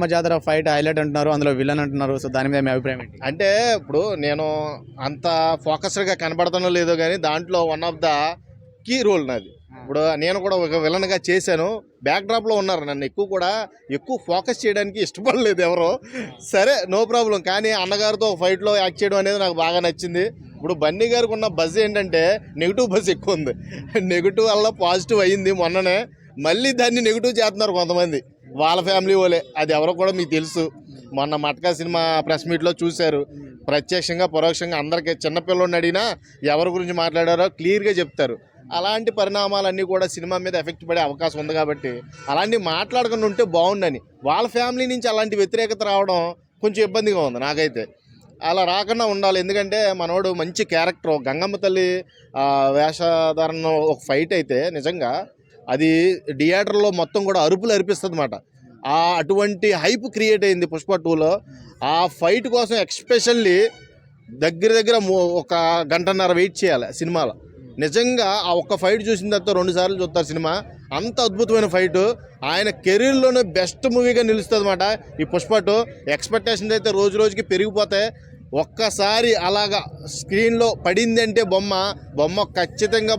జాతర fight highlight అంటున్నారు, అందులో విలన్ అంటున్నారు. సో దాని మీద మీ అభిప్రాయం ఏంటి? అంటే ఇప్పుడు నేను అంత ఫోకస్డ్గా కనబడతానో లేదో కానీ దాంట్లో one of the key role నాది. ఇప్పుడు నేను కూడా ఒక విలన్గా చేశాను. బ్యాక్ డ్రాప్లో ఉన్నారు, నన్ను ఎక్కువ ఫోకస్ చేయడానికి ఇష్టపడలేదు ఎవరో. సరే నో ప్రాబ్లం, కానీ అన్నగారితో ఫైట్లో యాక్ట్ చేయడం అనేది నాకు బాగా నచ్చింది. ఇప్పుడు బన్నీ గారికి ఉన్న బజ్ ఏంటంటే నెగిటివ్ బజ్ ఎక్కువ ఉంది. నెగిటివ్ వల్ల పాజిటివ్ అయ్యింది మొన్ననే, మళ్ళీ దాన్ని నెగిటివ్ చేస్తున్నారు కొంతమంది వాళ్ళ ఫ్యామిలీ వాళ్ళే. అది ఎవరో కూడా మీకు తెలుసు, మొన్న మట్కా సినిమా ప్రెస్ మీట్లో చూశారు. ప్రత్యక్షంగా పరోక్షంగా అందరికీ చిన్నపిల్లని అడిగినా ఎవరి గురించి మాట్లాడారో క్లియర్గా చెప్తారు. అలాంటి పరిణామాలన్నీ కూడా సినిమా మీద ఎఫెక్ట్ పడే అవకాశం ఉంది కాబట్టి అలాంటివి మాట్లాడకుండా ఉంటే బాగుండని. వాళ్ళ ఫ్యామిలీ నుంచి అలాంటి వ్యతిరేకత రావడం కొంచెం ఇబ్బందిగా ఉంది నాకైతే. అలా రాకుండా ఉండాలి, ఎందుకంటే మనోడు మంచి క్యారెక్టర్. గంగమ్మ తల్లి వేషధారణ ఒక ఫైట్ అయితే నిజంగా అది థియేటర్లో మొత్తం కూడా అరుపులు అరిపిస్తుంది అన్నమాట. అటువంటి హైప్ క్రియేట్ అయింది పుష్ప 2లో. ఆ ఫైట్ కోసం ఎక్స్పెషల్లీ దగ్గర ఒక గంటన్నర వెయిట్ చేయాలి సినిమాలో. నిజంగా ఆ ఒక్క ఫైట్ చూసిన తర్వాత 2 సార్లు చూస్తారు సినిమా. అంత అద్భుతమైన ఫైటు, ఆయన కెరీర్లోనే బెస్ట్ మూవీగా నిలుస్తుంది అన్నమాట ఈ పుష్ప 2. ఎక్స్పెక్టేషన్స్ అయితే రోజు రోజుకి పెరిగిపోతాయి. ఒక్కసారి అలాగా స్క్రీన్లో పడింది అంటే బొమ్మ ఖచ్చితంగా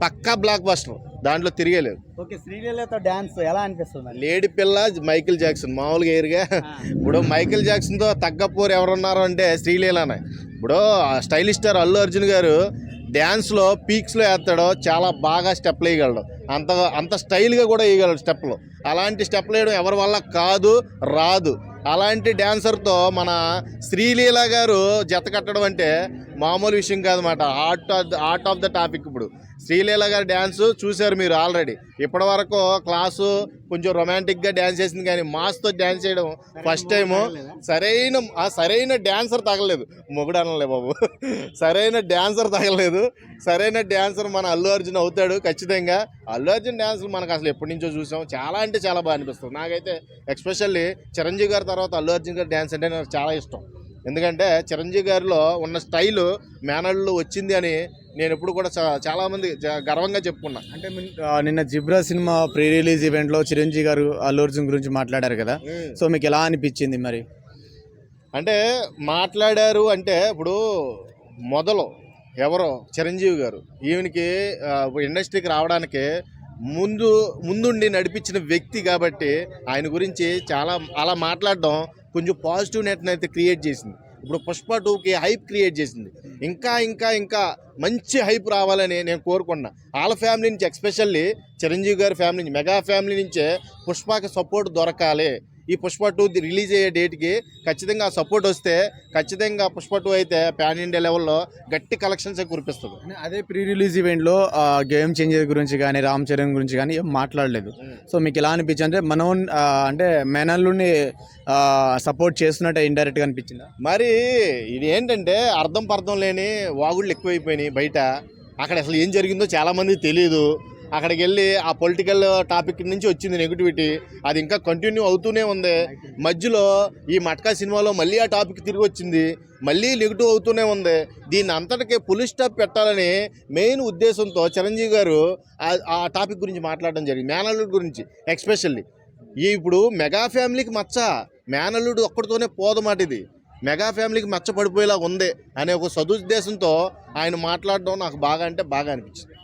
పక్కా బ్లాక్ బస్టర్, దాంట్లో తిరిగేలేదు. ఓకే, శ్రీలీలతో డాన్స్ ఎలా అనిపిస్తుంది? లేడీ పిల్ల మైకిల్ జాక్సన్ మామూలుగా ఎయిర్గా. ఇప్పుడు మైకిల్ జాక్సన్తో తగ్గపోరు ఎవరున్నారు అంటే శ్రీలీలనే. ఇప్పుడు స్టైలిష్ స్టార్ అల్లు అర్జున్ గారు డ్యాన్స్లో పీక్స్లో వేస్తాడో, చాలా బాగా స్టెప్లు వేయగలడు. అంత స్టైల్గా కూడా వేయగలడు స్టెప్లు. అలాంటి స్టెప్లు వేయడం ఎవరి వల్ల రాదు. అలాంటి డ్యాన్సర్తో మన శ్రీలీల గారు జత కట్టడం అంటే మామూలు విషయం కాదన్నమాట. Art of the topic. ఇప్పుడు శ్రీలీల గారి డ్యాన్స్ చూశారు మీరు ఆల్రెడీ. ఇప్పటి వరకు క్లాసు కొంచెం రొమాంటిక్గా డ్యాన్స్ చేసింది, కానీ మాస్తో డ్యాన్స్ చేయడం ఫస్ట్ టైము. సరైన డ్యాన్సర్ తగలేదు, మొగుడనలే బాబు, సరైన డ్యాన్సర్ తగలేదు. సరైన డ్యాన్సర్ మన అల్లు అర్జున్ అవుతాడు ఖచ్చితంగా. అల్లు అర్జున్ డ్యాన్సులు మనకు అసలు ఎప్పటి నుంచో చూసాం, చాలా అంటే చాలా బాగా అనిపిస్తుంది నాకైతే. ఎక్స్పెషల్లీ చిరంజీవి గారి తర్వాత అల్లు అర్జున్ గారి డ్యాన్స్ అంటే నాకు చాలా ఇష్టం. ఎందుకంటే చిరంజీవి గారిలో ఉన్న స్టైలు మేనళ్ళు వచ్చింది అని నేను ఎప్పుడు కూడా చాలామంది గర్వంగా చెప్పుకున్నా. అంటే నిన్న జిబ్రా సినిమా ప్రీ రిలీజ్ ఈవెంట్లో చిరంజీవి గారు అల్లు అర్జున్ గురించి మాట్లాడారు కదా, సో మీకు ఎలా అనిపించింది మరి? అంటే మాట్లాడారు అంటే ఇప్పుడు మొదలు ఎవరో చిరంజీవి గారు ఈవెనికి ఇండస్ట్రీకి రావడానికి ముందుండి నడిపించిన వ్యక్తి కాబట్టి ఆయన గురించి చాలా అలా మాట్లాడడం కొంచెం పాజిటివ్ నెట్ని అయితే క్రియేట్ చేసింది. ఇప్పుడు పుష్ప 2కి హైప్ క్రియేట్ చేసింది. ఇంకా మంచి హైప్ రావాలని నేను కోరుకున్నా. వాళ్ళ ఫ్యామిలీ నుంచి, ఎక్స్పెషల్లీ చిరంజీవి గారి ఫ్యామిలీ నుంచి, మెగా ఫ్యామిలీ నుంచే పుష్పకి సపోర్ట్ దొరకాలి. ఈ పుష్ప 2 రిలీజ్ అయ్యే డేట్కి ఖచ్చితంగా సపోర్ట్ వస్తే ఖచ్చితంగా పుష్ప 2 అయితే పాన్ ఇండియా లెవెల్లో గట్టి కలెక్షన్స్ కురిపిస్తుంది. అదే ప్రీ రిలీజ్ ఈవెంట్లో గేమ్ చేంజర్ గురించి కానీ రామ్ చరణ్ గురించి కానీ ఏం మాట్లాడలేదు. సో మీకు ఎలా అనిపించింది? అంటే మనం అంటే మేనల్లుని సపోర్ట్ చేస్తున్నట్టే ఇండైరెక్ట్గా అనిపించిందా? మరి ఇది ఏంటంటే అర్థం పర్థం లేని వాగుళ్ళు ఎక్కువైపోయినాయి బయట. అక్కడ అసలు ఏం జరిగిందో చాలామందికి తెలియదు. అక్కడికి వెళ్ళి ఆ పొలిటికల్ టాపిక్ నుంచి వచ్చింది నెగిటివిటీ, అది ఇంకా కంటిన్యూ అవుతూనే ఉంది. మధ్యలో ఈ మట్కా సినిమాలో మళ్ళీ ఆ టాపిక్ తిరిగి వచ్చింది, మళ్ళీ నెగిటివ్ అవుతూనే ఉంది. దీన్ని అంతటికే పులి స్టాప్ పెట్టాలని మెయిన్ ఉద్దేశంతో చిరంజీవి గారు ఆ టాపిక్ గురించి మాట్లాడడం జరిగింది, మేనల్లుడు గురించి. ఎక్స్పెషల్లీ ఇప్పుడు మెగా ఫ్యామిలీకి మేనల్లుడు ఒక్కడితోనే పోదన్నమాట. ఇది మెగా ఫ్యామిలీకి మచ్చ పడిపోయేలా ఉంది అనే ఒక సదుద్దేశంతో ఆయన మాట్లాడడం నాకు బాగా అంటే బాగా అనిపించింది.